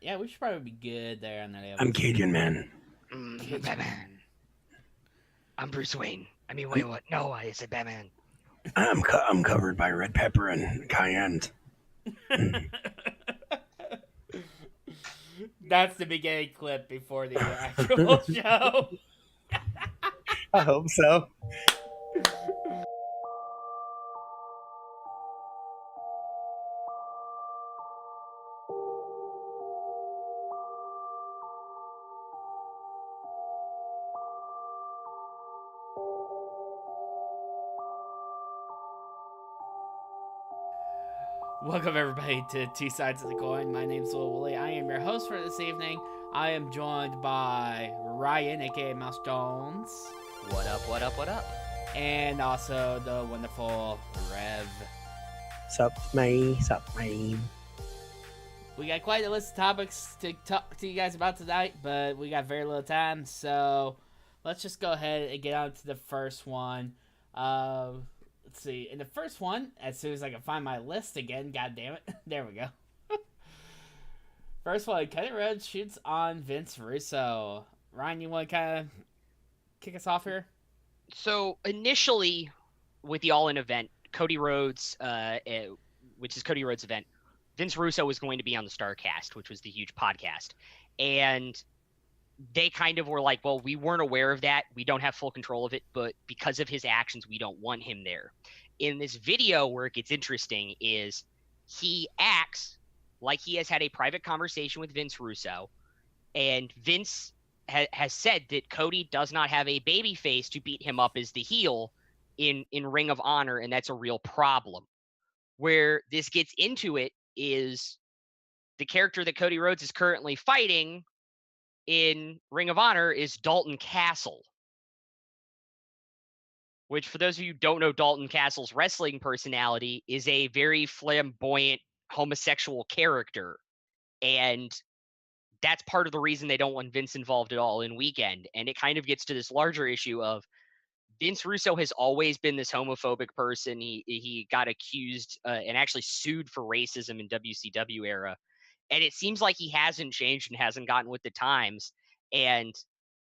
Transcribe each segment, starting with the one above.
Yeah, we should probably be good there on that. I'm Cajun man. Batman. I'm Bruce Wayne. I mean, wait, what? No, I said Batman. I'm covered by red pepper and cayenne. That's the beginning clip before the actual show. I hope so. Welcome everybody to Two Sides of the Coin. My name's Will Woolley. I am your host for this evening. I am joined by Ryan, aka Mouse Jones. What up, what up, what up? And also the wonderful Rev. Sup, man. We got quite a list of topics to talk to you guys about tonight, but we got very little time, so let's just go ahead and get on to the first one. Let's see. In the first one, as soon as I can find my list again, god damn it. There we go. First one, Cody Rhodes shoots on Vince Russo. Ryan, you want to kind of kick us off here? So initially, with the All-In event, Cody Rhodes, which is Cody Rhodes' event, Vince Russo was going to be on the StarCast, which was the huge podcast. And they kind of were like, well, we weren't aware of that. We don't have full control of it, but because of his actions, we don't want him there. In this video, where it gets interesting is he acts like he has had a private conversation with Vince Russo, and Vince has said that Cody does not have a baby face to beat him up as the heel in Ring of Honor, and that's a real problem. Where this gets into it is the character that Cody Rhodes is currently fighting in Ring of Honor is Dalton Castle, which, for those of you who don't know Dalton Castle's wrestling personality, is a very flamboyant homosexual character. And that's part of the reason they don't want Vince involved at all in Weekend. And it kind of gets to this larger issue of Vince Russo has always been this homophobic person. He got accused and actually sued for racism in WCW era. And it seems like he hasn't changed and hasn't gotten with the times. And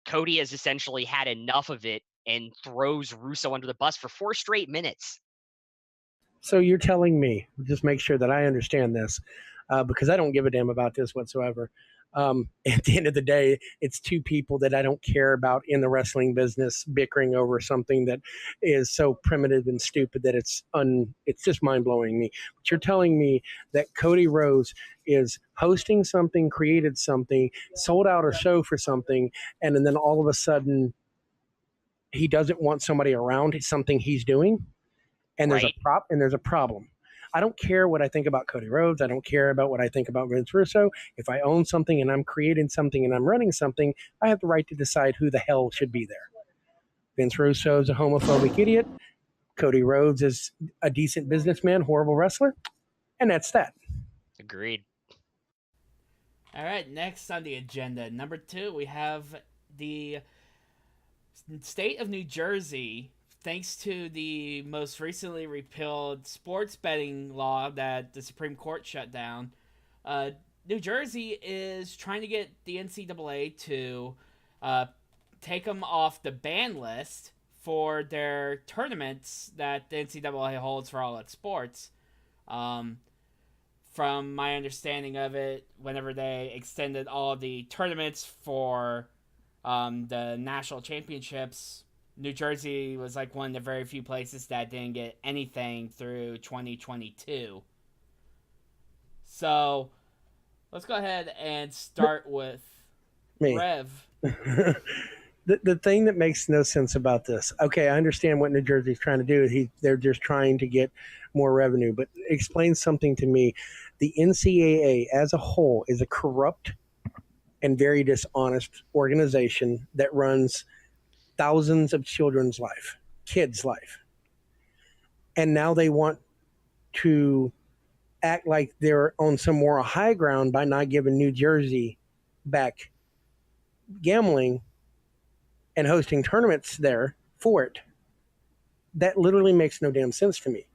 Cody has essentially had enough of it and throws Russo under the bus for 4 straight minutes. So you're telling me, just make sure that I understand this, because I don't give a damn about this whatsoever. At the end of the day, it's two people that I don't care about in the wrestling business bickering over something that is so primitive and stupid that it's just mind-blowing me. But you're telling me that Cody Rhodes is hosting something, created something, sold out a show for something, and then all of a sudden he doesn't want somebody around something he's doing, and there's a problem. I don't care what I think about Cody Rhodes. I don't care about what I think about Vince Russo. If I own something and I'm creating something and I'm running something, I have the right to decide who the hell should be there. Vince Russo is a homophobic idiot. Cody Rhodes is a decent businessman, horrible wrestler. And that's that. Agreed. All right, next on the agenda, number 2, we have the state of New Jersey. Thanks to the most recently repealed sports betting law that the Supreme Court shut down, New Jersey is trying to get the NCAA to take them off the ban list for their tournaments that the NCAA holds for all its sports. From my understanding of it, whenever they extended all the tournaments for the national championships, New Jersey was like one of the very few places that didn't get anything through 2022. So, let's go ahead and start with Rev. The thing that makes no sense about this, okay, I understand what New Jersey's trying to do. They're just trying to get more revenue, but explain something to me. The NCAA as a whole is a corrupt and very dishonest organization that runs thousands of kids' life. And now they want to act like they're on some more high ground by not giving New Jersey back gambling and hosting tournaments there for it. That literally makes no damn sense to me.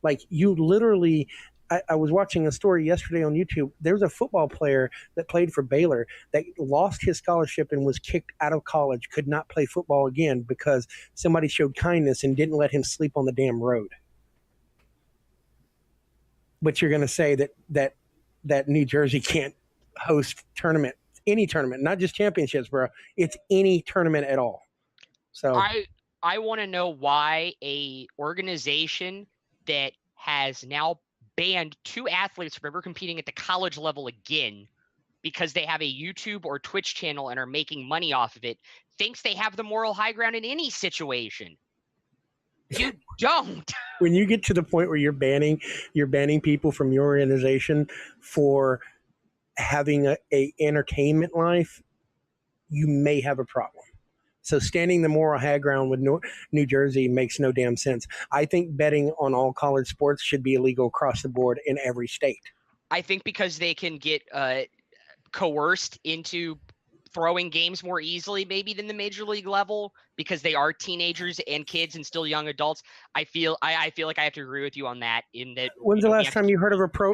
Like, you literally I was watching a story yesterday on YouTube. There's a football player that played for Baylor that lost his scholarship and was kicked out of college, could not play football again because somebody showed kindness and didn't let him sleep on the damn road. But you're going to say that New Jersey can't host any tournament, not just championships, bro. It's any tournament at all. So I want to know why a organization that has now banned 2 athletes from ever competing at the college level again because they have a YouTube or Twitch channel and are making money off of it thinks they have the moral high ground in any situation. You don't. When you get to the point where you're banning people from your organization for having a entertainment life, you may have a problem. So standing the moral high ground with New Jersey makes no damn sense. I think betting on all college sports should be illegal across the board in every state. I think because they can get coerced into throwing games more easily maybe than the major league level because they are teenagers and kids and still young adults. I feel like I have to agree with you on that. In that, when's the last time you heard of a pro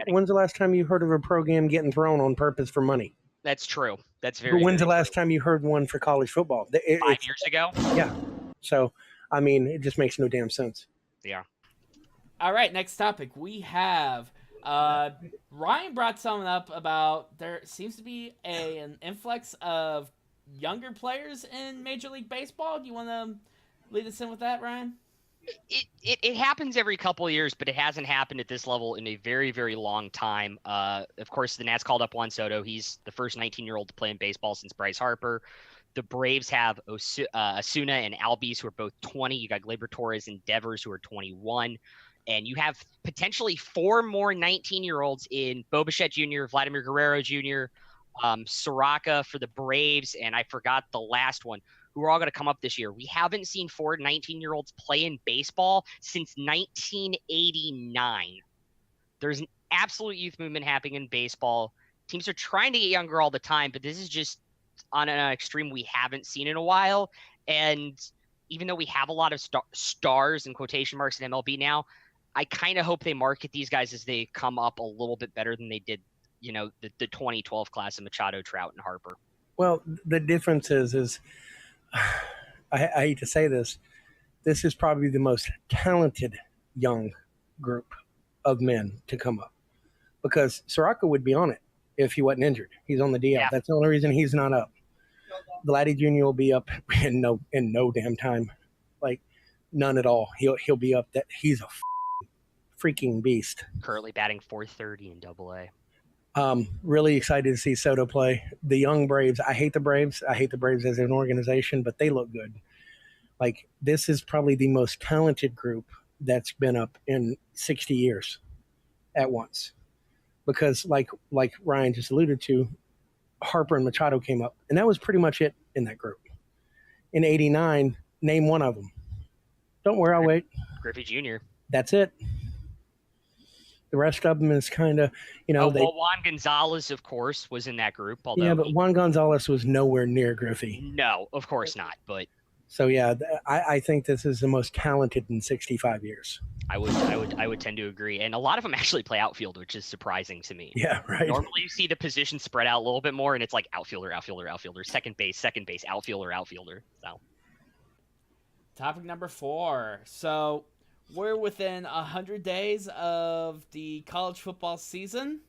game getting thrown on purpose for money? That's true. That's very. But when's very the last true. time you heard one for college football? 5 years ago. Yeah. So I mean, it just makes no damn sense. Yeah. All right, next topic. We have Ryan brought something up about there seems to be an influx of younger players in Major League Baseball. Do you want to lead us in with that, Ryan? It happens every couple of years, but it hasn't happened at this level in a very, very long time. Of course, the Nats called up Juan Soto. He's the first 19-year-old to play in baseball since Bryce Harper. The Braves have Osuna and Albies, who are both 20. You got Gleyber Torres and Devers, who are 21. And you have potentially 4 more 19-year-olds in Bo Bichette Jr., Vladimir Guerrero Jr., Soraka for the Braves, and I forgot the last one, who are all going to come up this year. We haven't seen 4 19-year-olds play in baseball since 1989. There's an absolute youth movement happening in baseball. Teams are trying to get younger all the time, but this is just on an extreme we haven't seen in a while. And even though we have a lot of stars in quotation marks in MLB now, I kind of hope they market these guys as they come up a little bit better than they did, the 2012 class of Machado, Trout, and Harper. Well, the difference is I hate to say this is probably the most talented young group of men to come up, because Soraka would be on it if he wasn't injured. He's on the DL. Yeah. That's the only reason he's not up. Vladdy Jr. will be up in no damn time, like none at all. He'll be up. That he's a freaking beast. Currently batting .430 in Double-A. Really excited to see Soto play. The young Braves. I hate the Braves. I hate the Braves as an organization, but they look good. Like, this is probably the most talented group that's been up in 60 years at once. Because like Ryan just alluded to, Harper and Machado came up, and that was pretty much it in that group. In 89, name one of them. Don't worry, I'll wait. Griffey Jr. That's it. The rest of them is kind of, Juan Gonzalez, of course, was in that group. Yeah, but Juan Gonzalez was nowhere near Griffey. No, of course not. But so yeah, I think this is the most talented in 65 years. I would tend to agree, and a lot of them actually play outfield, which is surprising to me. Yeah, right. Normally, you see the position spread out a little bit more, and it's like outfielder, second base, outfielder. So, topic number 4. So, we're within 100 days of the college football season,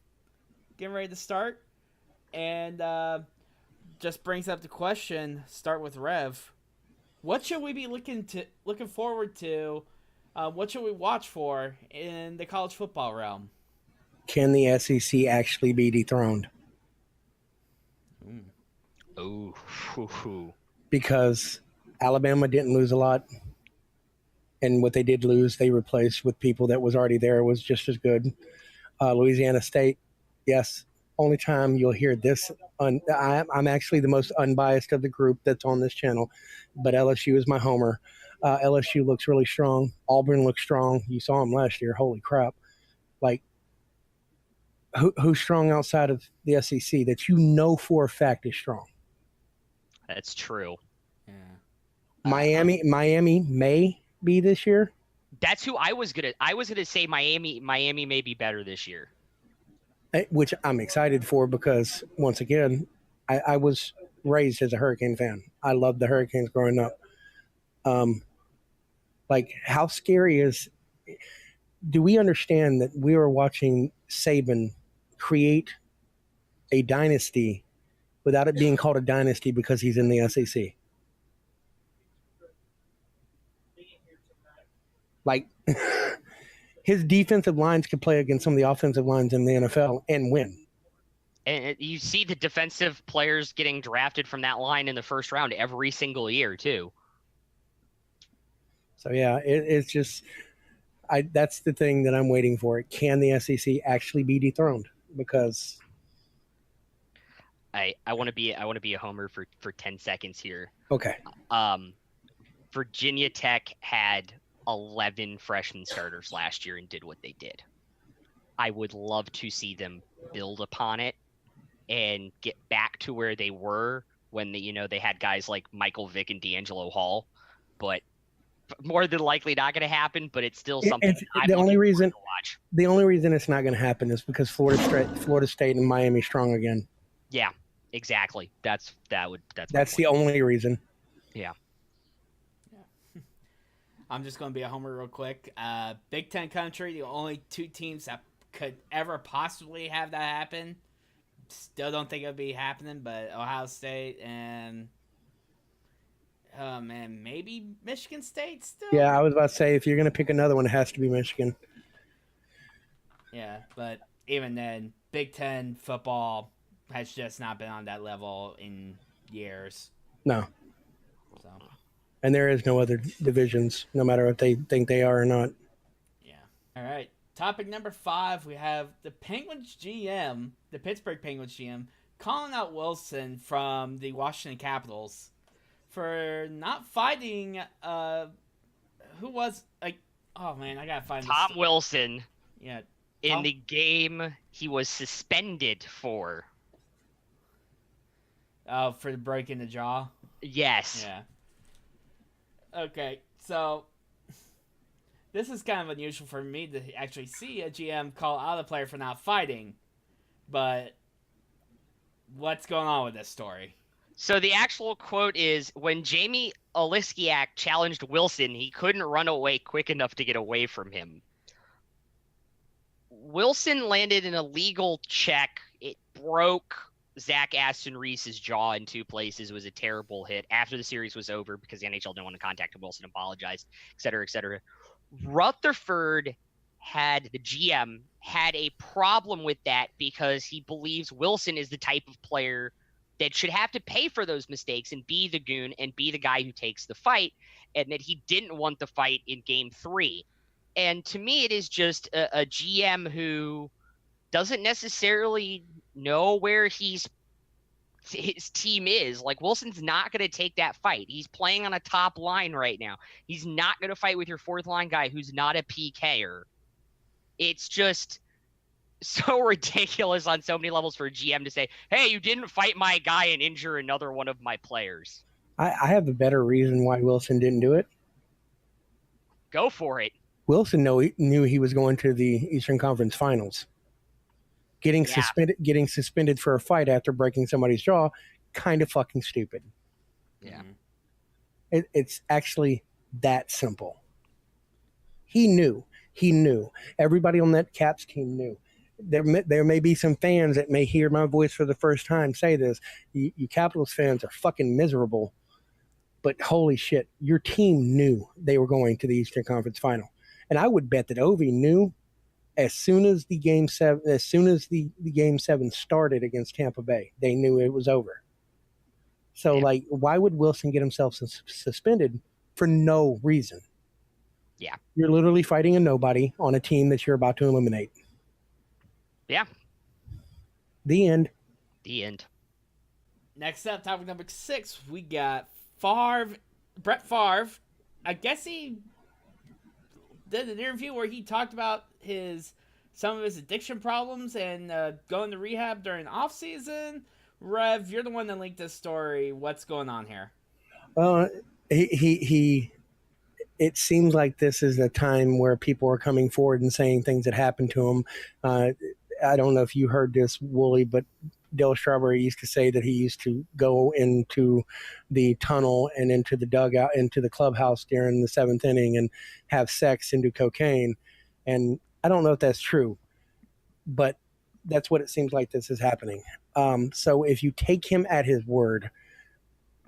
getting ready to start, and just brings up the question. Start with Rev. What should we be looking forward to? What should we watch for in the college football realm? Can the SEC actually be dethroned? Oh, because Alabama didn't lose a lot, and what they did lose, they replaced with people that was already there, was just as good. Louisiana State, yes. Only time you'll hear this, I'm actually the most unbiased of the group that's on this channel, but LSU is my homer. LSU looks really strong. Auburn looks strong. You saw them last year. Holy crap. Like, who's strong outside of the SEC that you know for a fact is strong? That's true. Yeah. Miami may be this year, That's who I was gonna say. Miami may be better this year. Which I'm excited for because once again, I was raised as a Hurricane fan. I loved the Hurricanes growing up. Like how scary is? Do we understand that we were watching Saban create a dynasty without it being called a dynasty because he's in the SEC? Like his defensive lines could play against some of the offensive lines in the NFL and win. And you see the defensive players getting drafted from that line in the first round every single year too. So yeah, it's just that's the thing that I'm waiting for. Can the SEC actually be dethroned? Because I want to be a homer for 10 seconds here. Okay. Virginia Tech had 11 freshman starters last year and did what they did. I would love to see them build upon it and get back to where they were when they had guys like Michael Vick and D'Angelo Hall, but more than likely not going to happen. But it's still something. The only reason it's not going to happen is because Florida State and Miami strong again. Yeah, exactly. That's the only reason. Yeah. I'm just going to be a homer real quick. Big Ten country, the only two teams that could ever possibly have that happen. Still don't think it'll be happening, but Ohio State and maybe Michigan State still. Yeah, I was about to say if you're going to pick another one, it has to be Michigan. Yeah, but even then, Big Ten football has just not been on that level in years. No. So. And there is no other divisions, no matter if they think they are or not. Yeah. All right. Topic number 5, we have the Penguins GM, the Pittsburgh Penguins GM, calling out Wilson from the Washington Capitals for not fighting, who was, like, oh man, I gotta find Tom Wilson. Yeah. In the game he was suspended for. Oh, for breaking the jaw? Yes. Yeah. Okay, so this is kind of unusual for me to actually see a GM call out a player for not fighting, but what's going on with this story? So the actual quote is, when Jamie Oliskiak challenged Wilson, he couldn't run away quick enough to get away from him. Wilson landed an illegal check. It broke Zach Aston Reese's jaw in 2 places. It was a terrible hit. After the series was over, because the NHL didn't want to contact Wilson, apologized, et cetera, et cetera. Rutherford the GM had a problem with that because he believes Wilson is the type of player that should have to pay for those mistakes and be the goon and be the guy who takes the fight, and that he didn't want the fight in Game 3. And to me, it is just a GM who doesn't necessarily know where his team is. Like, Wilson's not going to take that fight. He's playing on a top line right now. He's not going to fight with your 4th line guy who's not a PKer. It's just so ridiculous on so many levels for a GM to say, hey, you didn't fight my guy and injure another one of my players. I have a better reason why Wilson didn't do it. Go for it. Wilson knew he was going to the Eastern Conference Finals. Getting suspended for a fight after breaking somebody's jaw, kind of fucking stupid. Yeah. It's actually that simple. He knew. Everybody on that Caps team knew. There may be some fans that may hear my voice for the first time say this. You Capitals fans are fucking miserable. But holy shit, your team knew they were going to the Eastern Conference Final. And I would bet that Ovi knew as soon as the game 7 started against Tampa Bay, they knew it was over. So like, why would Wilson get himself suspended for no reason? Yeah. You're literally fighting a nobody on a team that you're about to eliminate. Yeah. The end. Next up, topic number 6, we got Brett Favre. I guess he did an interview where he talked about some of his addiction problems and going to rehab during off season. Rev, you're the one that linked this story. What's going on here? He it seems like this is a time where people are coming forward and saying things that happened to them. I don't know if you heard this, Wooly, but Dale Strawberry used to say that he used to go into the tunnel and into the dugout, into the clubhouse during the seventh inning and have sex and do cocaine. And I don't know if that's true, but that's what it seems like this is happening. So if you take him at his word,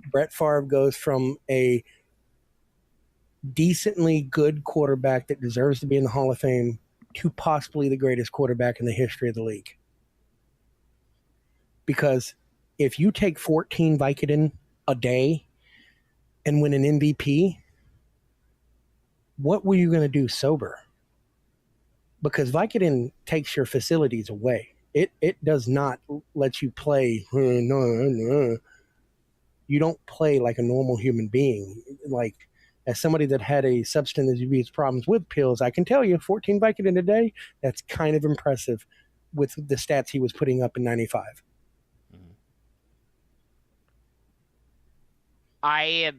Brett Favre goes from a decently good quarterback that deserves to be in the Hall of Fame to possibly the greatest quarterback in the history of the league. Because if you take 14 Vicodin a day and win an MVP, what were you going to do sober? Because Vicodin takes your facilities away. It does not let you play. No. You don't play like a normal human being. Like, as somebody that had a substance abuse problems with pills, I can tell you 14 Vicodin a day, that's kind of impressive with the stats he was putting up in 95. I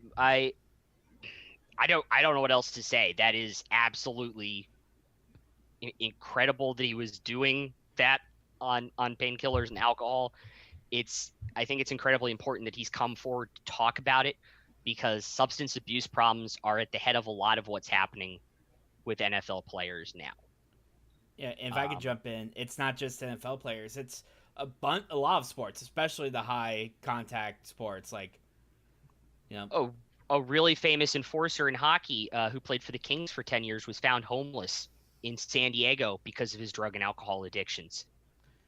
don't know what else to say. That is absolutely incredible that he was doing that on painkillers and alcohol. I think it's incredibly important that he's come forward to talk about it, because substance abuse problems are at the head of a lot of what's happening with NFL players now. Yeah, and if I could jump in, it's not just NFL players. It's a lot of sports, especially the high contact sports, like, you know. Oh, a really famous enforcer in hockey who played for the Kings for 10 years was found homeless in San Diego because of his drug and alcohol addictions.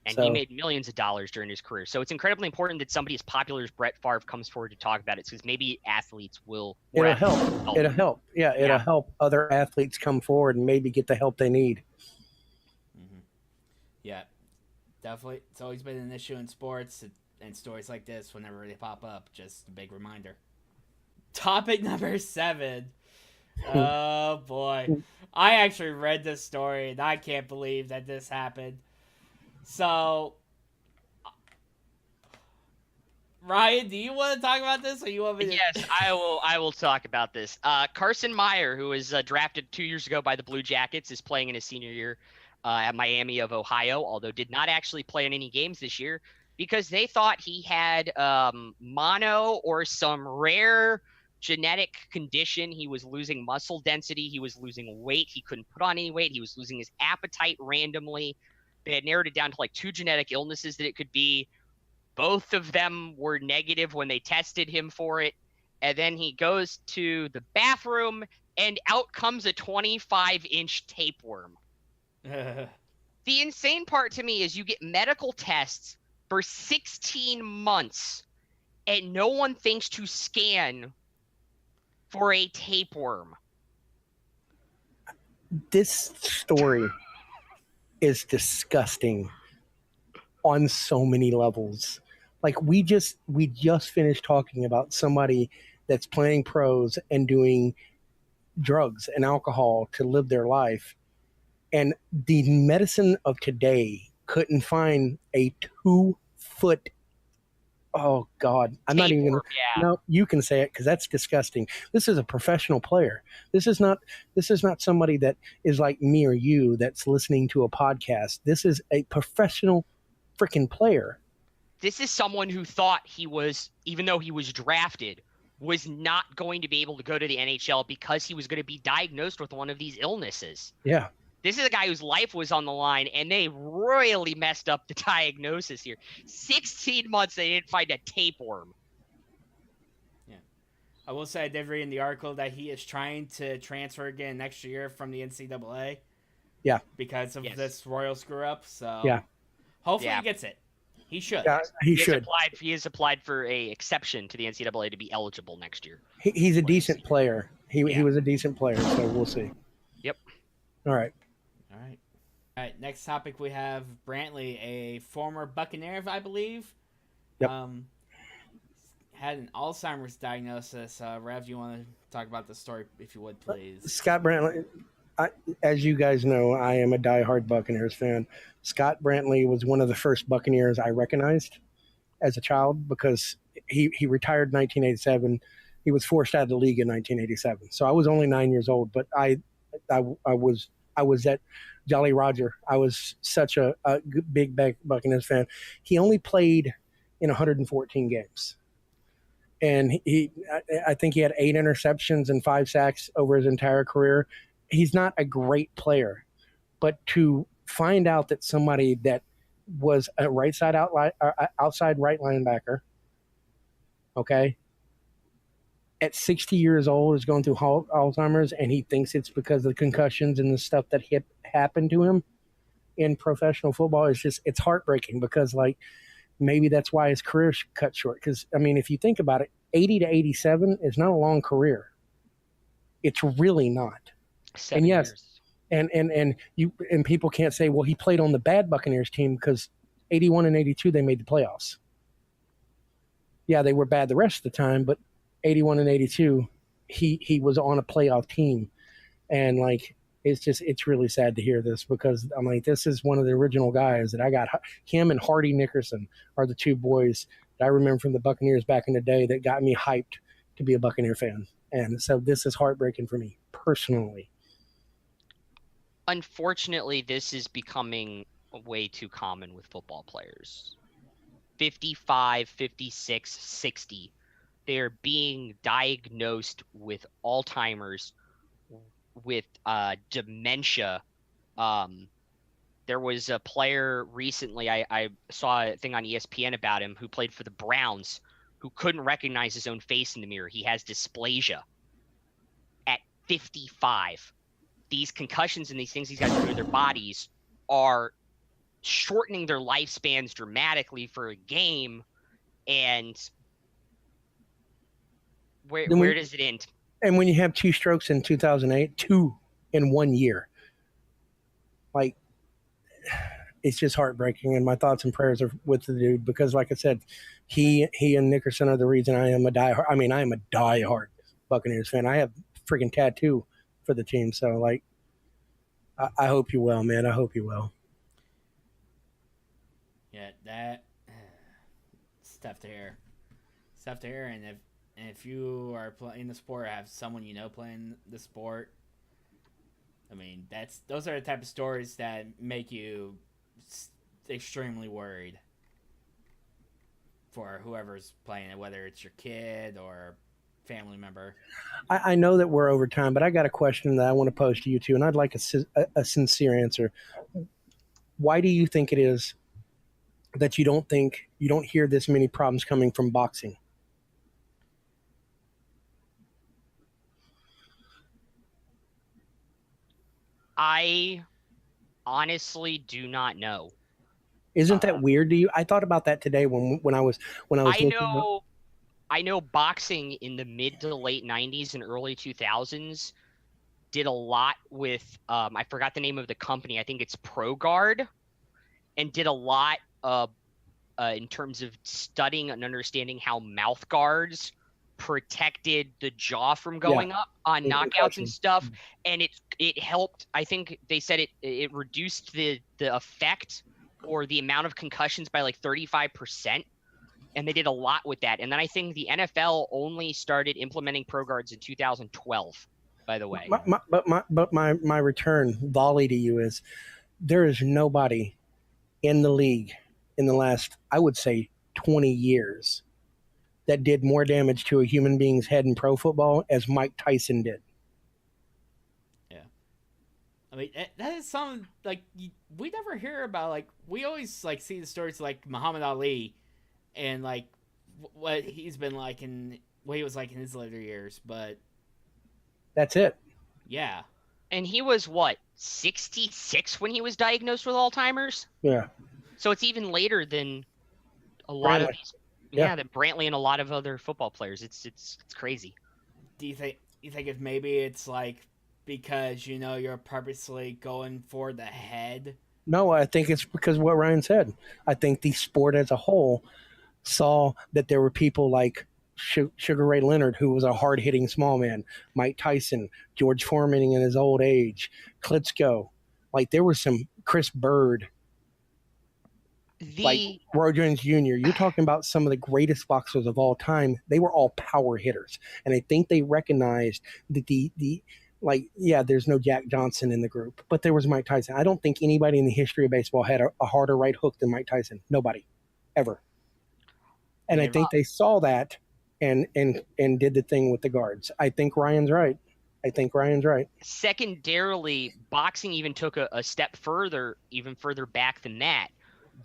And he made millions of dollars during his career. So it's incredibly important that somebody as popular as Brett Favre comes forward to talk about it, because maybe athletes will. It'll help. It'll help. Yeah, it'll help other athletes come forward and maybe get the help they need. Mm-hmm. Yeah, definitely. It's always been an issue in sports, and stories like this, whenever they pop up, just a big reminder. Topic number 7. Oh, boy. I actually read this story, and I can't believe that this happened. So, Ryan, do you want to talk about this, or you want me to? Yes, I will talk about this. Carson Meyer, who was drafted 2 years ago by the Blue Jackets, is playing in his senior year at Miami of Ohio, although did not actually play in any games this year because they thought he had mono or some rare genetic condition. He was losing muscle density. He was losing weight. He couldn't put on any weight. He was losing his appetite randomly. They had narrowed it down to like 2 genetic illnesses that it could be. Both of them were negative when they tested him for it. And then he goes to the bathroom, and out comes a 25-inch tapeworm. The insane part to me is you get medical tests for 16 months, and no one thinks to scan for a tapeworm. This story is disgusting on so many levels. Like, we just finished talking about somebody that's playing pros and doing drugs and alcohol to live their life, and the medicine of today couldn't find a 2-foot. Oh God, I'm not even gonna. Yeah. No, you can say it, because that's disgusting. This is a professional player. This is not somebody that is like me or you that's listening to a podcast. This is a professional freaking player. This is someone who thought he was, even though he was drafted, was not going to be able to go to the NHL because he was going to be diagnosed with one of these illnesses. Yeah. This is a guy whose life was on the line, and they royally messed up the diagnosis here. 16 months, they didn't find a tapeworm. Yeah. I will say I did read in the article that he is trying to transfer again next year from the NCAA. Yeah. Because of this royal screw-up. So yeah. Hopefully he gets it. He should. Yeah, he should. He has applied for a exception to the NCAA to be eligible next year. He's a decent player. He was a decent player, so we'll see. Yep. All right. All right, next topic we have Brantley, a former Buccaneer, I believe. Yep. Had an Alzheimer's diagnosis. Rev, you want to talk about the story, if you would, please? Scott Brantley, as you guys know, I am a diehard Buccaneers fan. Scott Brantley was one of the first Buccaneers I recognized as a child, because he retired in 1987. He was forced out of the league in 1987. So I was only 9 years old, but I was at Jolly Roger. I was such a big Buccaneers fan. He only played in 114 games. And I think he had 8 interceptions and 5 sacks over his entire career. He's not a great player, but to find out that somebody that was a outside right linebacker, okay, at 60 years old is going through Alzheimer's, and he thinks it's because of the concussions and the stuff that happened to him in professional football. It's heartbreaking, because like maybe that's why his career cut short. Because I mean, if you think about it, 80 to 87 is not a long career. It's really not. 7 years. And people can't say, well, he played on the bad Buccaneers team, because 81 and 82 they made the playoffs. Yeah, they were bad the rest of the time, but 81 and 82 he was on a playoff team. And like it's really sad to hear this, because I'm like, this is one of the original guys that I got. Him and Hardy Nickerson are the two boys that I remember from the Buccaneers back in the day that got me hyped to be a Buccaneer fan. And so this is heartbreaking for me personally. Unfortunately, this is becoming way too common with football players. 55, 56, 60. They're being diagnosed with Alzheimer's, with dementia. There was a player recently, I saw a thing on ESPN about him, who played for the Browns, who couldn't recognize his own face in the mirror. He has dysplasia at 55. These concussions and these things these guys do to their bodies are shortening their lifespans dramatically for a game. And where does it end? And when you have 2 strokes in 2008, 2 in 1 year, like, it's just heartbreaking. And my thoughts and prayers are with the dude, because like I said, he and Nickerson are the reason I am a diehard Buccaneers fan. I have a freaking tattoo for the team. So like, I hope you well, man. I hope you well. Yeah, that stuff to hear. And if you are playing the sport, or have someone you know playing the sport, I mean, those are the type of stories that make you extremely worried for whoever's playing it, whether it's your kid or family member. I know that we're over time, but I got a question that I want to pose to you two, and I'd like a sincere answer. Why do you think it is that you don't hear this many problems coming from boxing? I honestly do not know. Isn't that weird to you? I thought about that today when I was I know boxing in the mid to late 90s and early 2000s did a lot with I forgot the name of the company. I think it's ProGuard, and did a lot in terms of studying and understanding how mouth guards protected the jaw from going up on knockouts and stuff. And it helped. I think they said it reduced the effect or the amount of concussions by like 35%. And they did a lot with that. And then I think the NFL only started implementing ProGuards in 2012, by the way. My return volley to you is, there is nobody in the league in the last, I would say, 20 years that did more damage to a human being's head in pro football as Mike Tyson did. Yeah. I mean, that is something, like, we never hear about. Like, we always, like, see the stories like Muhammad Ali and, like, what he's been like what he was like in his later years, but that's it. Yeah. And he was, what, 66 when he was diagnosed with Alzheimer's? Yeah. So it's even later than a lot Brantley. of these. Yeah, than Brantley and a lot of other football players. It's crazy. Do you think if maybe it's like because you're purposely going for the head? No, I think it's because of what Ryan said. I think the sport as a whole saw that there were people like Sugar Ray Leonard, who was a hard-hitting small man, Mike Tyson, George Foreman in his old age, Klitschko. Like, there was some Chris Bird. like Roy Jones Jr., you're talking about some of the greatest boxers of all time. They were all power hitters. And I think they recognized that there's no Jack Johnson in the group, but there was Mike Tyson. I don't think anybody in the history of baseball had a harder right hook than Mike Tyson. Nobody, ever. And I think they saw that and did the thing with the guards. I think Ryan's right. Secondarily, boxing even took a step further, even further back than that.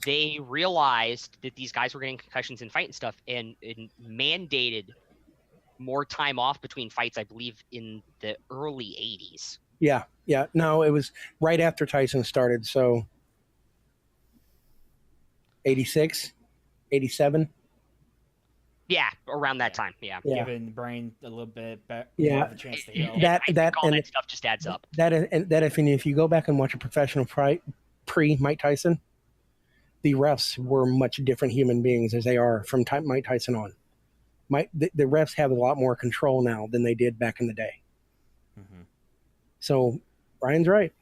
They realized that these guys were getting concussions in fight and stuff, and mandated more time off between fights, I believe, in the early 80s. Yeah. No, it was right after Tyson started, so 86, 87. Yeah, around that time. Yeah. Giving the brain a little bit more of a chance to heal. All that stuff just adds up. If you go back and watch a professional pre-Mike Tyson, the refs were much different human beings as they are from Mike Tyson on. The refs have a lot more control now than they did back in the day. Mm-hmm. So Ryan's right.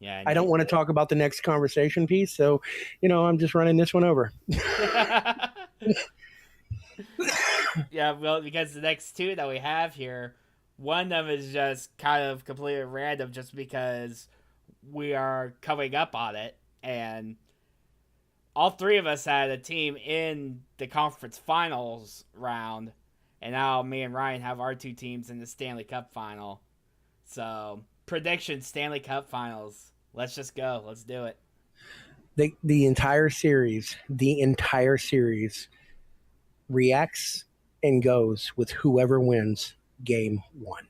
Yeah, I don't want to talk about the next conversation piece, so I'm just running this one over. Yeah, well, because the next two that we have here, one of them is just kind of completely random just because we are coming up on it, and all three of us had a team in the conference finals round, and now me and Ryan have our two teams in the Stanley Cup final. So, prediction Stanley Cup finals. Let's just go. Let's do it. The entire series reacts and goes with whoever wins game one.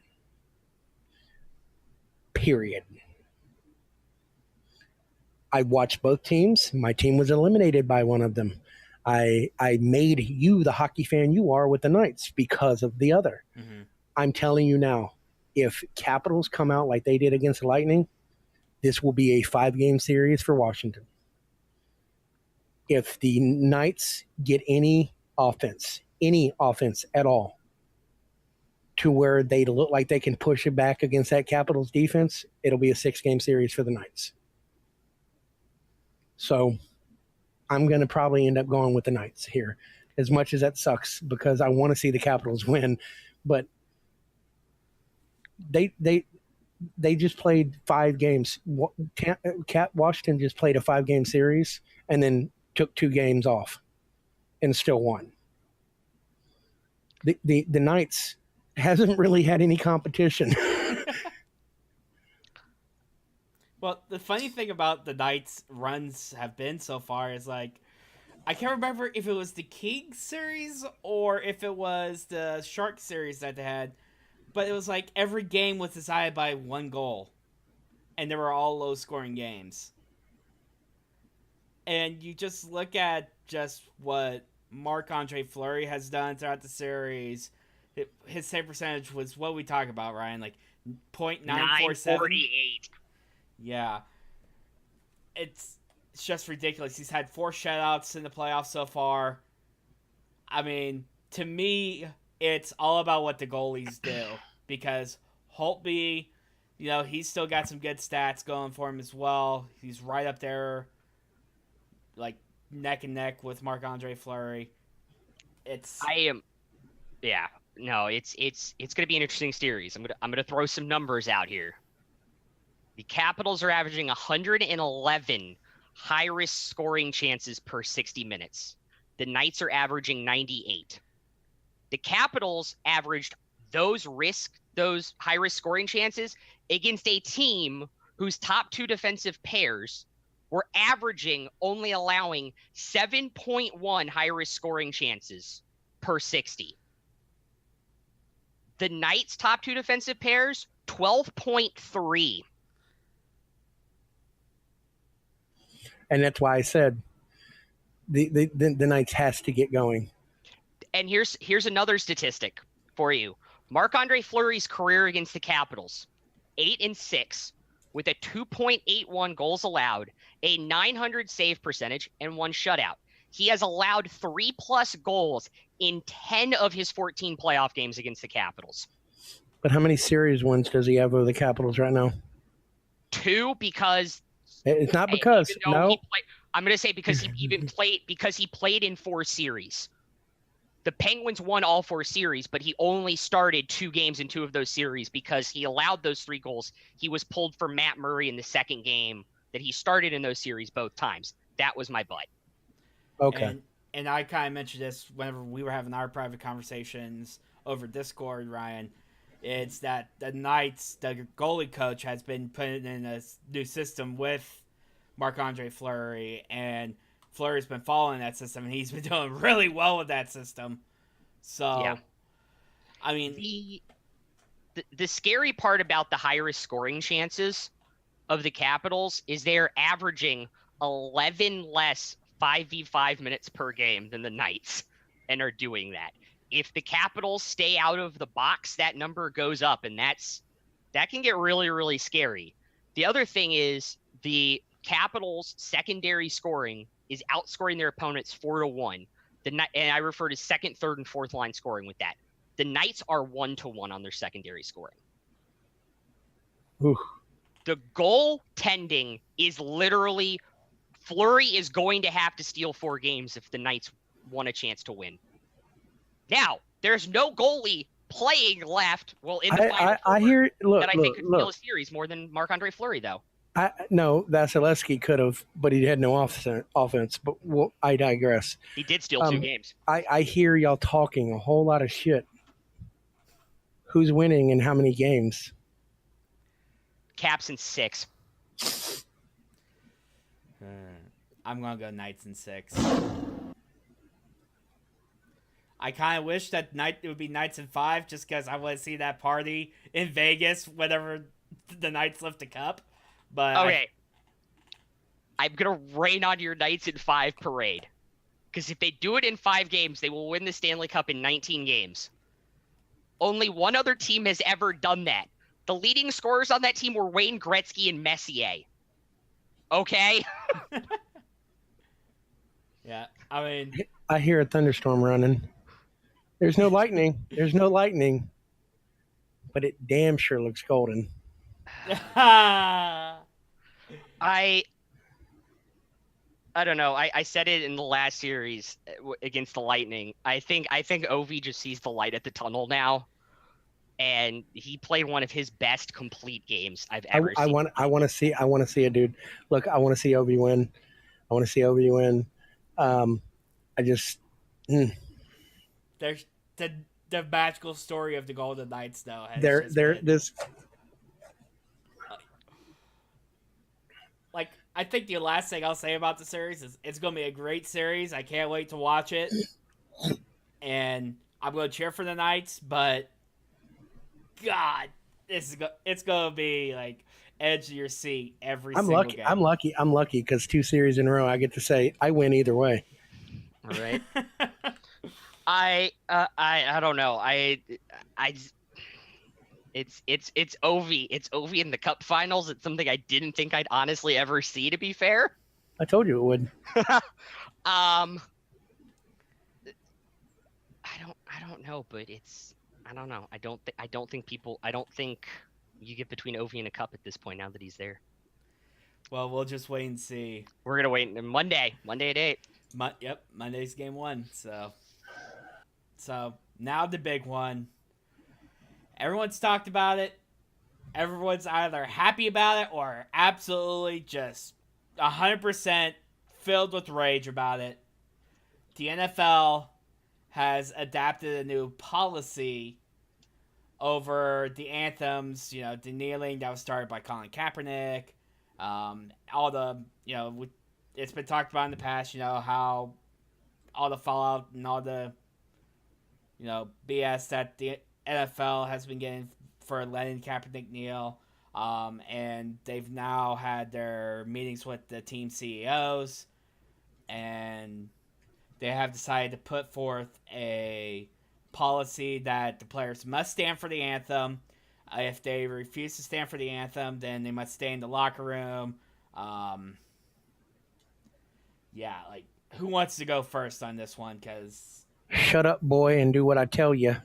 Period. I watched both teams. My team was eliminated by one of them. I made you the hockey fan you are with the Knights because of the other. Mm-hmm. I'm telling you now, if Capitals come out like they did against the Lightning, this will be a 5-game series for Washington. If the Knights get any offense at all, to where they look like they can push it back against that Capitals defense, it'll be a 6-game series for the Knights. So I'm going to probably end up going with the Knights here, as much as that sucks because I want to see the Capitals win. But they just played 5 games. Washington just played a 5-game series and then took 2 games off and still won. The Knights hasn't really had any competition. Well, the funny thing about the Knights' runs have been so far is, I can't remember if it was the Kings series or if it was the Shark series that they had, but it was every game was decided by 1 goal, and they were all low-scoring games. And you just look at just what Marc-Andre Fleury has done throughout the series. His save percentage was what we talk about, Ryan, .947. 948. Yeah. It's just ridiculous. He's had 4 shutouts in the playoffs so far. I mean, to me, it's all about what the goalies do. Because Holtby, he's still got some good stats going for him as well. He's right up there, neck and neck with Marc-Andre Fleury. It's going to be an interesting series. I'm going to throw some numbers out here. The Capitals are averaging 111 high-risk scoring chances per 60 minutes. The Knights are averaging 98. The Capitals averaged those high-risk scoring chances against a team whose top 2 defensive pairs were only allowing 7.1 high-risk scoring chances per 60. The Knights' top 2 defensive pairs, 12.3. And that's why I said the Knights has to get going. And here's another statistic for you. Marc-Andre Fleury's career against the Capitals, 8-6, with a 2.81 goals allowed, a 900 save percentage, and 1 shutout. He has allowed 3+ goals in 10 of his 14 playoff games against the Capitals. But how many series wins does he have over the Capitals right now? 2, because it's not because no. I'm going to say because he played in 4 series. The Penguins won all 4 series, but he only started 2 games in 2 of those series because he allowed those 3 goals. He was pulled for Matt Murray in the second game that he started in those series both times. That was my butt. Okay. And I kind of mentioned this whenever we were having our private conversations over Discord, Ryan. It's that the Knights, the goalie coach, has been putting in a new system with Marc-Andre Fleury, and Fleury's been following that system, and he's been doing really well with that system. So, Yeah. I mean, the scary part about the high-risk scoring chances of the Capitals is they're averaging 11 less 5v5 minutes per game than the Knights, and are doing that. If the Capitals stay out of the box, that number goes up, and that can get really, really scary. The other thing is the Capitals' secondary scoring is outscoring their opponents 4-1. And I refer to second, third, and fourth line scoring with that. The Knights are 1-1 on their secondary scoring. Ooh. The goaltending is literally Fleury is going to have to steal 4 games if the Knights want a chance to win. Now, there's no goalie playing left. Well, in the final I hear. Look, that I think could steal a series more than Marc-Andre Fleury, though. No, Vasilevsky could have, but he had no offense. But I digress. He did steal 2 games. I hear y'all talking a whole lot of shit. Who's winning and how many games? Caps in 6. I'm going to go Knights in 6. I kind of wish that it would be Knights in 5 just because I want to see that party in Vegas whenever the Knights lift the cup. But okay. I'm going to rain on your Knights in 5 parade. Because if they do it in 5 games, they will win the Stanley Cup in 19 games. Only one other team has ever done that. The leading scorers on that team were Wayne Gretzky and Messier. Okay? Yeah, I mean... I hear a thunderstorm running. There's no lightning. But it damn sure looks golden. I don't know. I said it in the last series against the Lightning. I think Ovi just sees the light at the tunnel now, and he played one of his best complete games I've ever seen. I want to see it, dude. Look, I want to see Ovi win. I just. There's the magical story of the Golden Knights, though. Like, I think the last thing I'll say about the series is it's going to be a great series. I can't wait to watch it. And I'm going to cheer for the Knights, but God, it's going to be like edge of your seat every single game. I'm lucky because 2 series in a row I get to say I win either way. All right. I don't know. It's Ovi. It's Ovi in the Cup Finals. It's something I didn't think I'd honestly ever see, to be fair. I told you it would. I don't know, but I don't know. I don't think you get between Ovi and a cup at this point now that he's there. Well, we'll just wait and see. We're gonna wait Monday at 8. Yep, Monday's game 1. So now the big one. Everyone's talked about it. Everyone's either happy about it or absolutely just 100% filled with rage about it. The NFL has adapted a new policy over the anthems, the kneeling that was started by Colin Kaepernick. All the, it's been talked about in the past, how all the fallout and all the, BS that the NFL has been getting for letting Kaepernick kneel. And they've now had their meetings with the team CEOs, and they have decided to put forth a policy that the players must stand for the anthem. If they refuse to stand for the anthem, then they must stay in the locker room. Yeah, like, who wants to go first on this one? Because shut up, boy, and do what I tell you.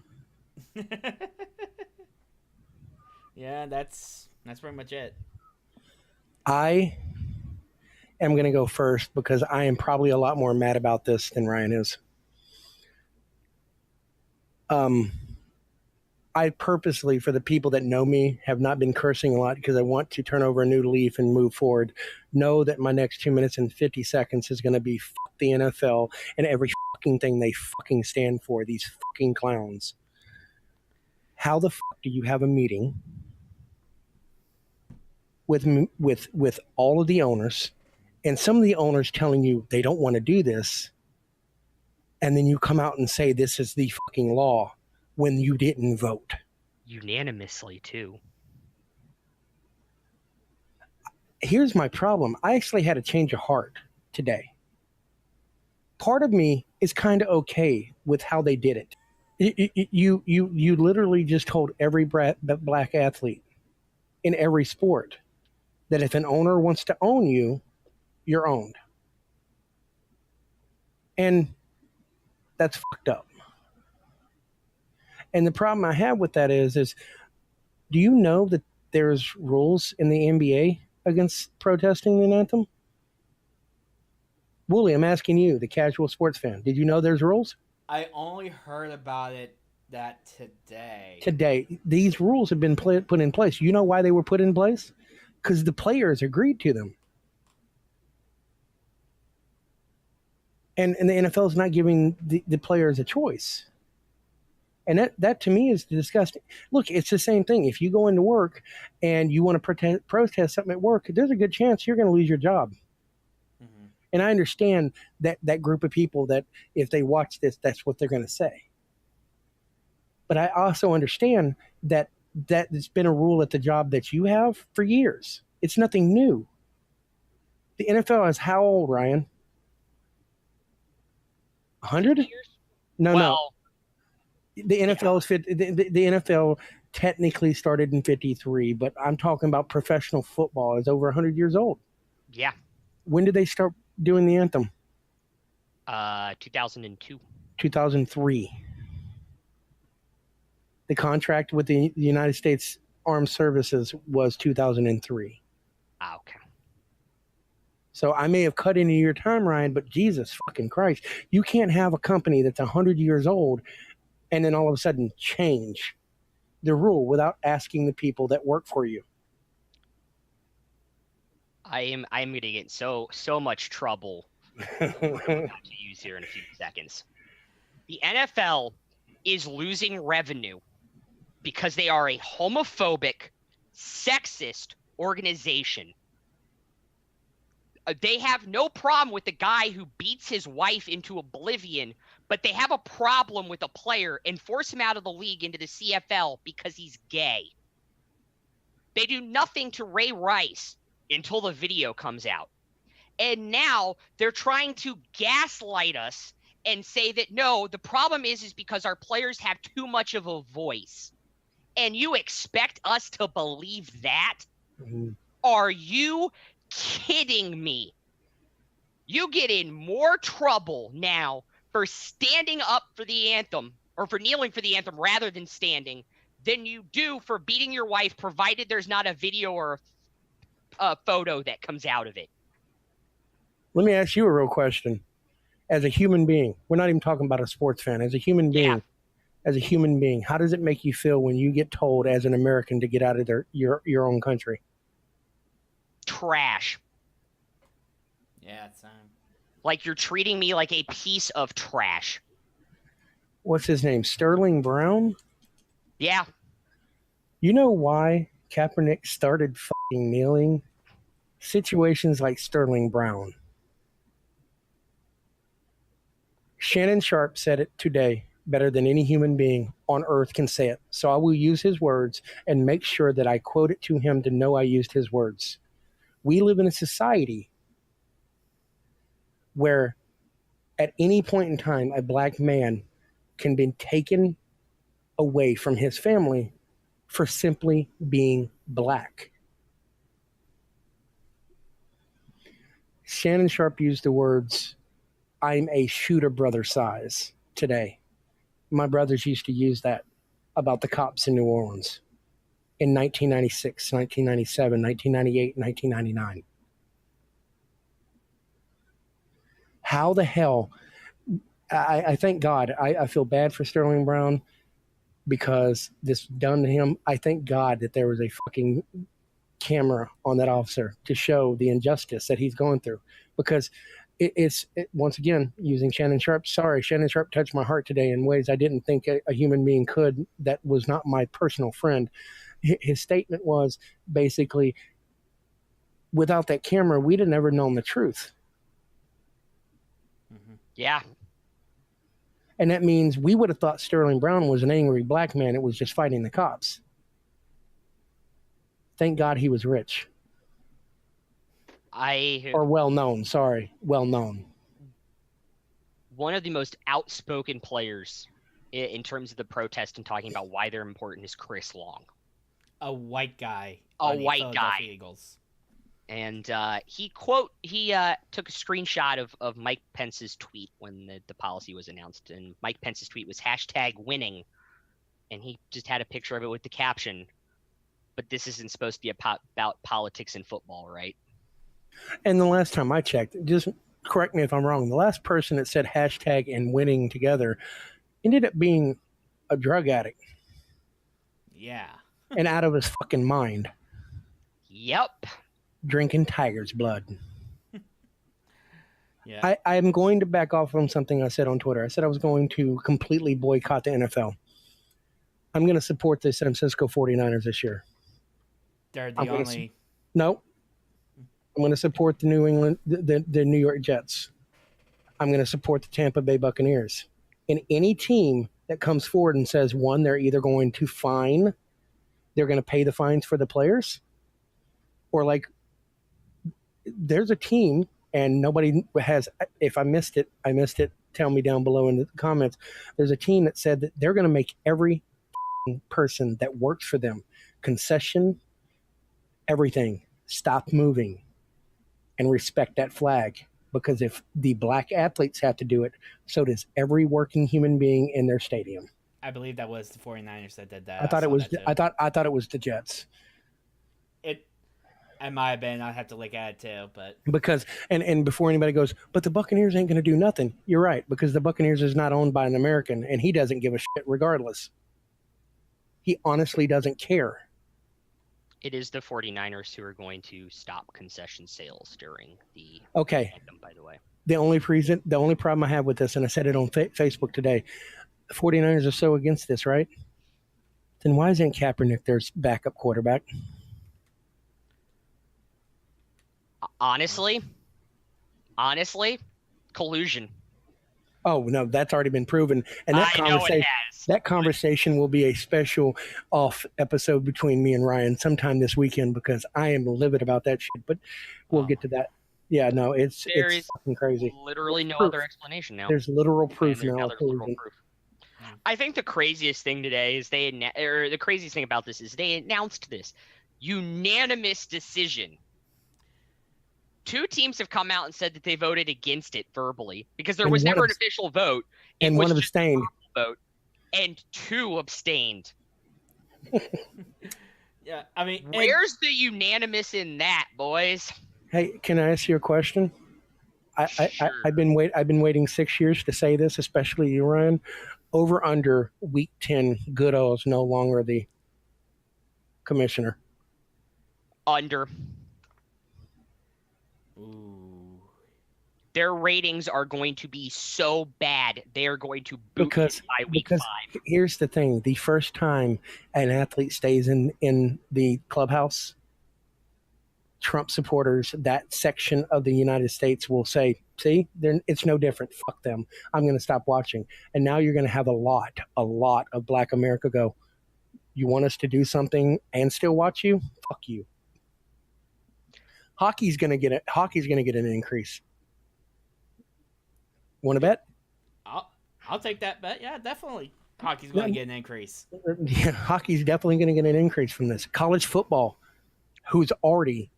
Yeah, that's pretty much it. am going to go first because I am probably a lot more mad about this than Ryan is. I purposely, for the people that know me, have not been cursing a lot because I want to turn over a new leaf and move forward. Know that my next 2 minutes and 50 seconds is going to be fuck the NFL and every fucking thing they fucking stand for, these fucking clowns. How the fuck do you have a meeting with all of the owners and some of the owners telling you they don't want to do this, and then you come out and say this is the fucking law when you didn't vote? Unanimously, too. Here's my problem. I actually had a change of heart today. Part of me is kind of okay with how they did it. You literally just told every black athlete in every sport that if an owner wants to own you, you're owned. And that's fucked up. And the problem I have with that is do you know that there's rules in the NBA against protesting the anthem? Wooly, I'm asking you, the casual sports fan. Did you know there's rules? I only heard about it today. Today. These rules have been put in place. You know why they were put in place? Because the players agreed to them. And the NFL is not giving the players a choice. And that to me is disgusting. Look, it's the same thing. If you go into work and you want to protest something at work, there's a good chance you're going to lose your job. Mm-hmm. And I understand that group of people that if they watch this, that's what they're going to say. But I also understand that it's been a rule at the job that you have for years. It's nothing new. The NFL is how old, Ryan? 100? No. The NFL is the NFL technically started in 1953, but I'm talking about professional football is over 100 years old. Yeah. When did they start doing the anthem? 2002. 2003. The contract with the United States Armed Services was 2003. Okay. So I may have cut into your time, Ryan, but Jesus fucking Christ, you can't have a company that's 100 years old and then all of a sudden change the rule without asking the people that work for you. I'm going to get so much trouble to use here in a few seconds. The NFL is losing revenue because they are a homophobic, sexist organization. They have no problem with the guy who beats his wife into oblivion, but they have a problem with a player and force him out of the league into the CFL because he's gay. They do nothing to Ray Rice until the video comes out. And now they're trying to gaslight us and say that, no, the problem is because our players have too much of a voice. And you expect us to believe that? Mm-hmm. Are you kidding me? You get in more trouble now for standing up for the anthem or for kneeling for the anthem rather than standing than you do for beating your wife, provided there's not a video or a photo that comes out of it. Let me ask you a real question. As a human being, we're not even talking about a sports fan. As a human being, how does it make you feel when you get told as an American to get out of your own country? Trash. Yeah, it's like you're treating me like a piece of trash. What's his name? Sterling Brown? Yeah. You know why Kaepernick started fucking kneeling? Situations like Sterling Brown. Shannon Sharp said it today better than any human being on earth can say it. So I will use his words and make sure that I quote it to him to know I used his words. We live in a society where at any point in time, a black man can be taken away from his family for simply being black. Shannon Sharp used the words, "I'm a shooter brother size" today. My brothers used to use that about the cops in New Orleans in 1996, 1997, 1998, 1999. How the hell? I thank God. I feel bad for Sterling Brown because this done to him. I thank God that there was a fucking camera on that officer to show the injustice that he's going through, because it's once again using Shannon Sharp. Sorry, Shannon Sharp touched my heart today in ways I didn't think a human being could. That was not my personal friend. His statement was basically, without that camera, we'd have never known the truth. Yeah. And that means we would have thought Sterling Brown was an angry black man that was just fighting the cops. Thank God he was rich. Or well known. Sorry, well known. One of the most outspoken players in terms of the protest and talking about why they're important is Chris Long. A white guy. A white guy. Eagles. And he took a screenshot of Mike Pence's tweet when the policy was announced. And Mike Pence's tweet was #winning. And he just had a picture of it with the caption, "But this isn't supposed to be about politics and football, right?" And the last time I checked, just correct me if I'm wrong, the last person that said #and winning together ended up being a drug addict. Yeah. And out of his fucking mind. Yep. Drinking tiger's blood. Yeah. I'm going to back off from something I said on Twitter. I said I was going to completely boycott the NFL. I'm going to support the San Francisco 49ers this year. They're the only... No. I'm going to support the New York Jets. I'm going to support the Tampa Bay Buccaneers. And any team that comes forward and says, one, they're either going to they're going to pay the fines for the players, or like, there's a team, and nobody has, if I missed it, tell me down below in the comments. There's a team that said that they're going to make every person that works for them, concession, everything, stop moving and respect that flag. Because if the black athletes have to do it, so does every working human being in their stadium. I believe that was the 49ers that did that. I thought it was the Jets. It might have been. I'd have to look at it too, but because and before anybody goes, but the Buccaneers ain't going to do nothing. You're right, because the Buccaneers is not owned by an American, and he doesn't give a shit regardless. He honestly doesn't care. It is the 49ers who are going to stop concession sales during the anthem, by the way. The only problem I have with this, and I said it on Facebook today, the 49ers are so against this, right? Then why isn't Kaepernick their backup quarterback? Honestly, collusion. Oh, no, that's already been proven. And that conversation will be a special off episode between me and Ryan sometime this weekend, because I am livid about that shit. But we'll get to that. Yeah, no, it's fucking crazy. Literally no other explanation now. There's literal proof now. There's literal proof. I think the craziest thing today is the craziest thing about this is they announced this unanimous decision. Two teams have come out and said that they voted against it verbally because there was never an official vote. And one abstained. And two abstained. Yeah, I mean, where's the unanimous in that, boys? Hey, can I ask you a question? Sure. I've been waiting 6 years to say this, especially you, Ryan. Over under week 10, Goodell is no longer the commissioner. Under. Ooh. Their ratings are going to be so bad, they are going to boot it by week 5. Here's the thing. The first time an athlete stays in the clubhouse, Trump supporters, that section of the United States will say, see, it's no different. Fuck them. I'm going to stop watching. And now you're going to have a lot of Black America go, you want us to do something and still watch you? Fuck you. Hockey's going to get an increase. Want to bet? I'll take that bet. Yeah, definitely. Hockey's going to get an increase. Yeah, hockey's definitely going to get an increase from this. College football, who's already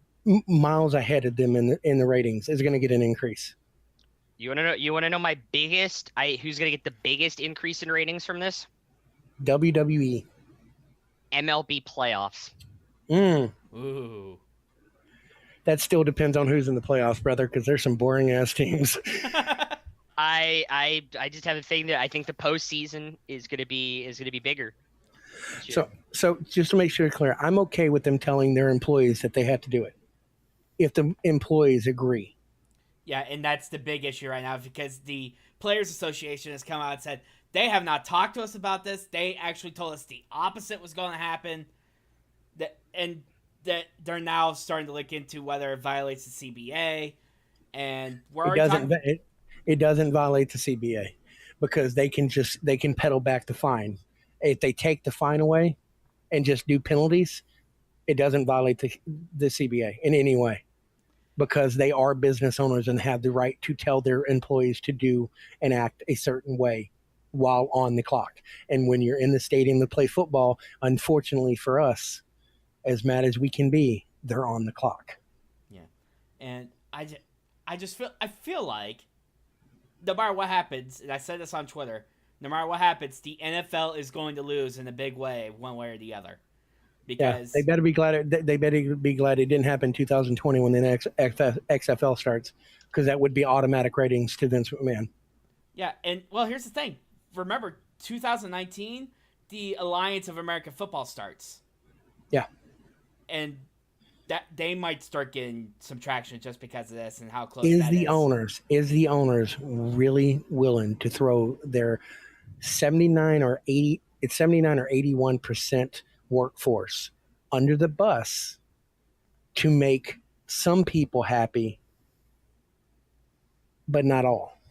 miles ahead of them in the ratings, is going to get an increase. You want to know my biggest? Who's going to get the biggest increase in ratings from this? WWE. MLB playoffs. Ooh. That still depends on who's in the playoffs, brother, because there's some boring ass teams. I just have a thing that I think the postseason is gonna be bigger this year. So just to make sure it's clear, I'm okay with them telling their employees that they have to do it if the employees agree. Yeah, and that's the big issue right now because the Players Association has come out and said they have not talked to us about this. They actually told us the opposite was going to happen. And that they're now starting to look into whether it violates the CBA. And we're already talking. It doesn't violate the CBA because they can pedal back the fine. If they take the fine away and just do penalties, it doesn't violate the CBA in any way because they are business owners and have the right to tell their employees to do and act a certain way while on the clock. And when you're in the stadium to play football, unfortunately for us, as mad as we can be, they're on the clock. Yeah, and I feel like no matter what happens, and I said this on Twitter, no matter what happens, the NFL is going to lose in a big way, one way or the other. Because they better be glad. They better be glad it didn't happen in 2020 when the next XFL starts, because that would be automatic ratings to Vince McMahon. Yeah, and well, here's the thing. Remember, 2019, the Alliance of American Football starts. Yeah, and that they might start getting some traction just because of this and how close is the owners really willing to throw their 79 or 81% workforce under the bus to make some people happy, but not all?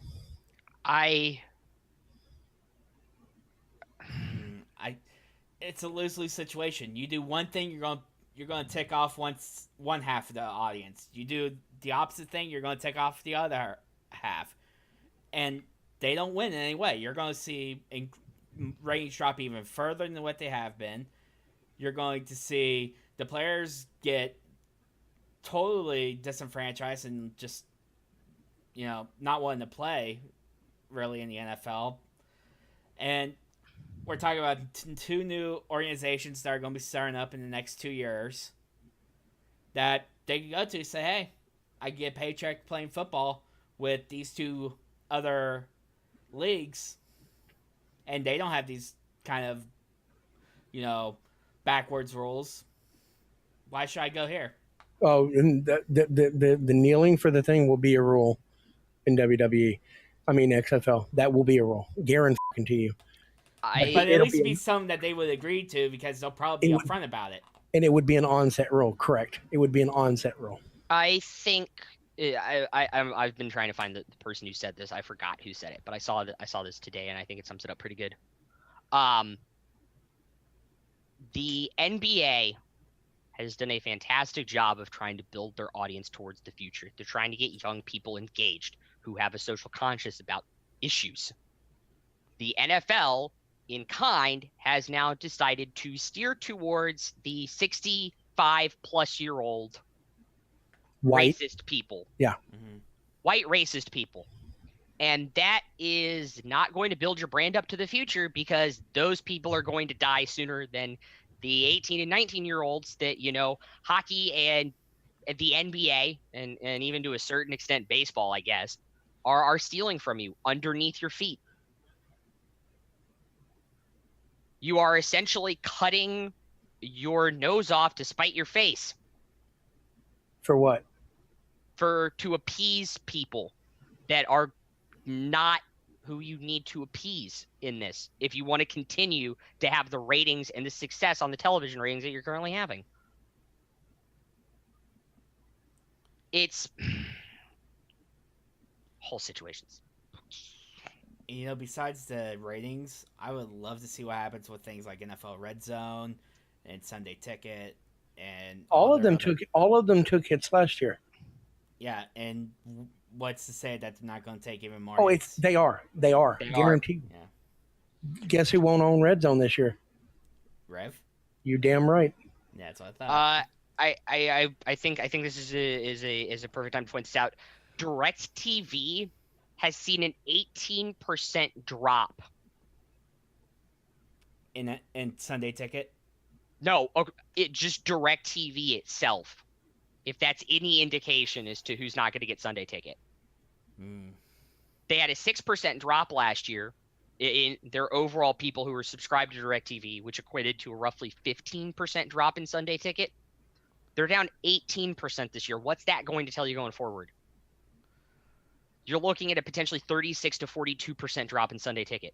It's a lose-lose situation. You do one thing, you're going to tick off one half of the audience. You do the opposite thing, you're going to tick off the other half. And they don't win in any way. You're going to see ratings drop even further than what they have been. You're going to see the players get totally disenfranchised and just, not wanting to play really in the NFL. And we're talking about two new organizations that are going to be starting up in the next 2 years that they can go to say, hey, I get a paycheck playing football with these two other leagues, and they don't have these kind of, backwards rules. Why should I go here? Oh, and the kneeling for the thing will be a rule in WWE. I mean, XFL. That will be a rule. Guarantee to you. But at least be something that they would agree to because they'll probably be upfront about it. And it would be an onset rule, correct? It would be an onset rule. I think I've been trying to find the person who said this. I forgot who said it, but I saw this today, and I think it sums it up pretty good. The NBA has done a fantastic job of trying to build their audience towards the future. They're trying to get young people engaged who have a social conscience about issues. The NFL, in kind, has now decided to steer towards the 65-plus-year-old white racist people. Yeah. Mm-hmm. White racist people. And that is not going to build your brand up to the future because those people are going to die sooner than the 18 and 19-year-olds that, hockey and the NBA and even to a certain extent baseball, I guess, are stealing from you underneath your feet. You are essentially cutting your nose off to spite your face. For what? To appease people that are not who you need to appease in this if you want to continue to have the ratings and the success on the television ratings that you're currently having. It's whole situations. Besides the ratings, I would love to see what happens with things like NFL Red Zone and Sunday Ticket and all of them took hits last year. Yeah, and what's to say that they're not going to take even more? Oh, they are guaranteed. Yeah. Guess who won't own Red Zone this year? Rev. You damn right. Yeah, that's what I thought. I think this is a perfect time to point this out. DirecTV has seen an 18% drop in Sunday Ticket. No, it just DirecTV itself. If that's any indication as to who's not going to get Sunday Ticket. They had a 6% drop last year in their overall people who were subscribed to DirecTV, which equated to a roughly 15% drop in Sunday ticket. They're down 18% this year. What's that going to tell you going forward? You're looking at a potentially 36 to 42% drop in Sunday ticket.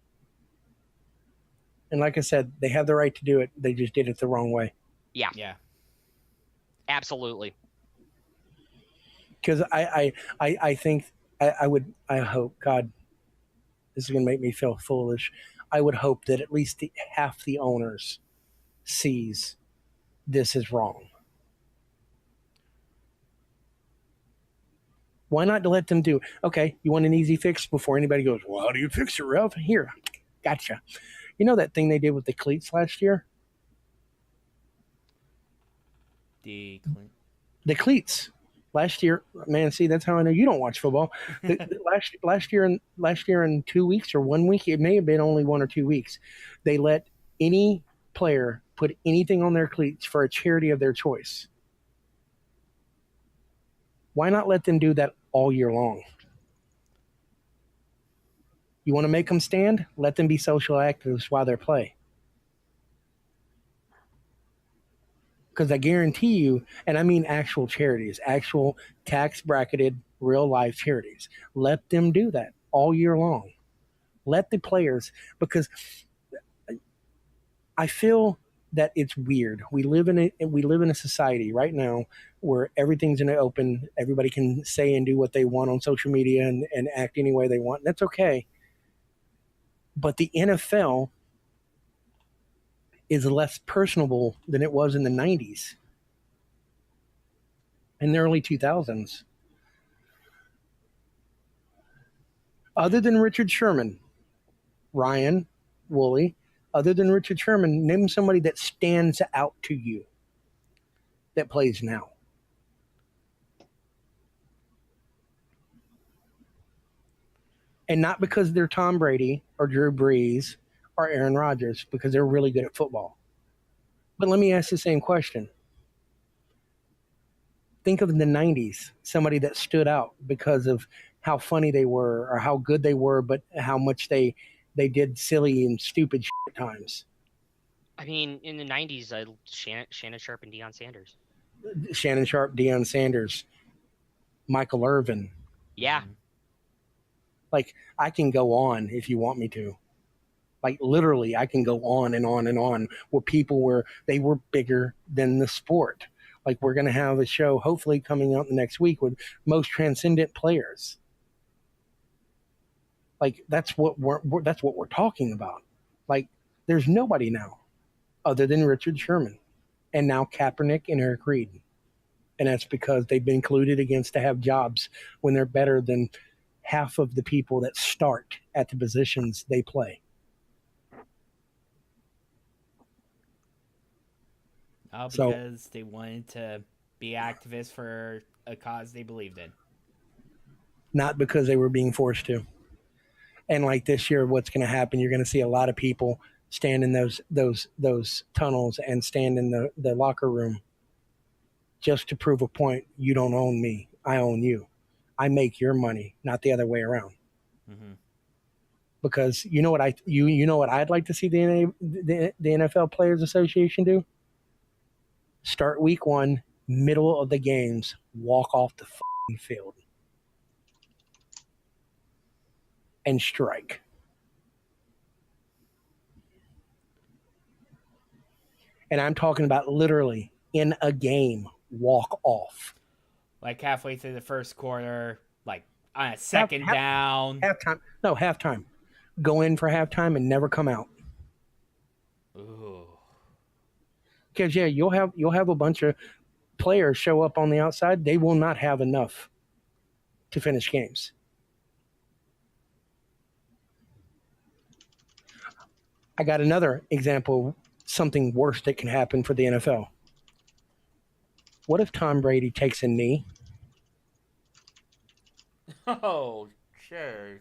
And like I said, they have the right to do it. They just did it the wrong way. Yeah. Yeah. Absolutely. Because I think I hope, God, this is going to make me feel foolish. I would hope that at least half the owners sees this is wrong. Why not let them do? Okay, you want an easy fix before anybody goes, well, how do you fix it, Ralph? Here, gotcha. You know that thing they did with the cleats last year? The cleats last year, man. See, that's how I know you don't watch football. Last year in 2 weeks or 1 week, it may have been only 1 or 2 weeks. They let any player put anything on their cleats for a charity of their choice. Why not let them do that all year long? You want to make them stand? Let them be social activists while they play. Because I guarantee you, and I mean actual charities, actual tax bracketed, real life charities. Let them do that all year long. Let the players, because I feel that it's weird. We live in a society right now where everything's in the open. Everybody can say and do what they want on social media and act any way they want. And that's okay. But the NFL is less personable than it was in the 90s and the early 2000s. Other than Richard Sherman, Ryan, Wooly, other than Richard Sherman, name somebody that stands out to you that plays now. And not because they're Tom Brady or Drew Brees or Aaron Rodgers, because they're really good at football. But let me ask the same question. Think of the 90s, somebody that stood out because of how funny they were or how good they were, but how much they did silly and stupid shit at times. I mean, in the 90s, Shannon Sharp and Deion Sanders. Shannon Sharp, Deion Sanders, Michael Irvin. Yeah. Like, I can go on if you want me to. Like, literally, I can go on and on and on where people were bigger than the sport. Like, we're going to have a show hopefully coming out the next week with most transcendent players. Like, that's what we're talking about. Like, there's nobody now other than Richard Sherman and now Kaepernick and Eric Reed. And that's because they've been colluded against to have jobs when they're better than half of the people that start at the positions they play. All because they wanted to be activists for a cause they believed in. Not because they were being forced to. And like this year, what's going to happen, you're going to see a lot of people stand in those tunnels and stand in the locker room just to prove a point. You don't own me. I own you. I make your money, not the other way around. Mm-hmm. Because you know what I'd like to see the NFL Players Association do? Start week 1, middle of the games, walk off the field and strike. And I'm talking about literally in a game, walk off. Like halfway through the first quarter, like on a second down. Halftime. Go in for halftime and never come out. Ooh. Because you'll have a bunch of players show up on the outside. They will not have enough to finish games. I got another example of something worse that can happen for the NFL. What if Tom Brady takes a knee? Oh, sure.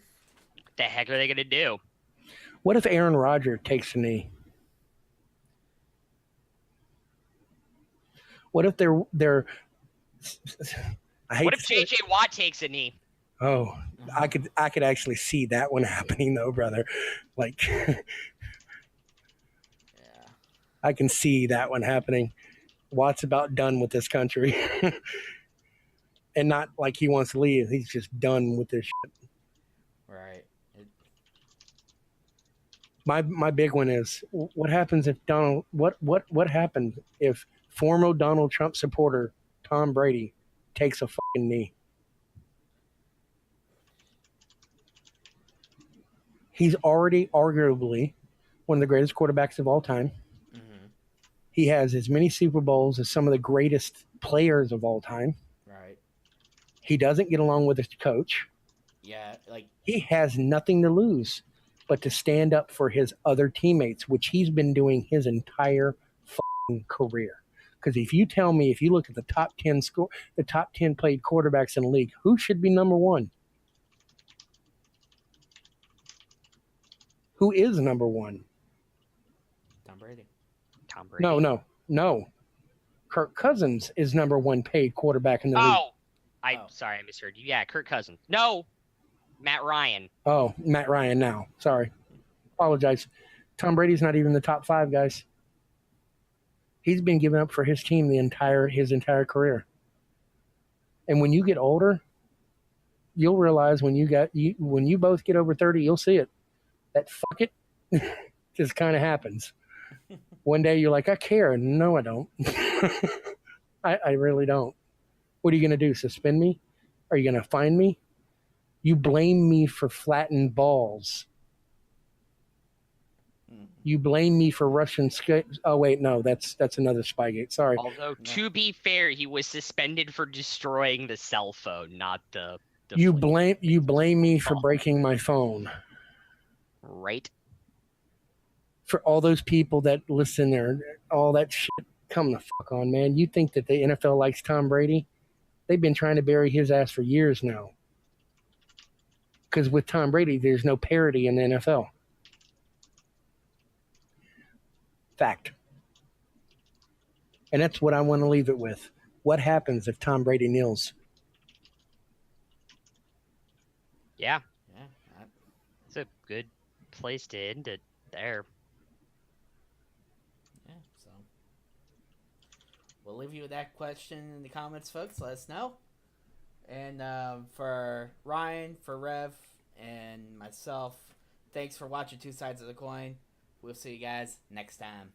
What the heck are they going to do? What if Aaron Rodgers takes a knee? What if they're what if J.J. Watt takes a knee? Oh, I could actually see that one happening though, brother. Like Yeah. I can see that one happening. Watt's about done with this country. And not like he wants to leave. He's just done with this shit. Right. My big one is what happens if Donald what happened if former Donald Trump supporter Tom Brady takes a fucking knee? He's already arguably one of the greatest quarterbacks of all time. Mm-hmm. He has as many Super Bowls as some of the greatest players of all time. Right. He doesn't get along with his coach. Yeah, like He has nothing to lose but to stand up for his other teammates, which he's been doing his entire fucking career. Because if you tell me, if you look at the top 10 played quarterbacks in the league, who should be number one? Who is number one? Tom Brady. Tom Brady. No. Kirk Cousins is number one paid quarterback in the league. Sorry, I misheard you. Yeah, Kirk Cousins. No, Matt Ryan. Oh, Matt Ryan now. Sorry. Apologize. Tom Brady's not even in the top 5, guys. He's been giving up for his team his entire career. And when you get older, you'll realize when you both get over 30, you'll see it. That fuck it just kind of happens. One day you're like, I care. No, I don't. I really don't. What are you going to do? Suspend me? Are you going to fine me? You blame me for flattened balls. You blame me for Russian Oh wait, no, that's another Spygate. Sorry. Although to be fair, he was suspended for destroying the cell phone, not the You blame me for breaking my phone. Right. For all those people that listen there, all that shit, come the fuck on, man. You think that the NFL likes Tom Brady? They've been trying to bury his ass for years now. Because with Tom Brady, there's no parity in the NFL. Fact. And that's what I want to leave it with. What happens if Tom Brady kneels? Yeah. It's a good place to end it there. Yeah, so we'll leave you with that question in the comments, folks. Let us know. And for Ryan, for Rev, and myself, thanks for watching Two Sides of the Coin. We'll see you guys next time.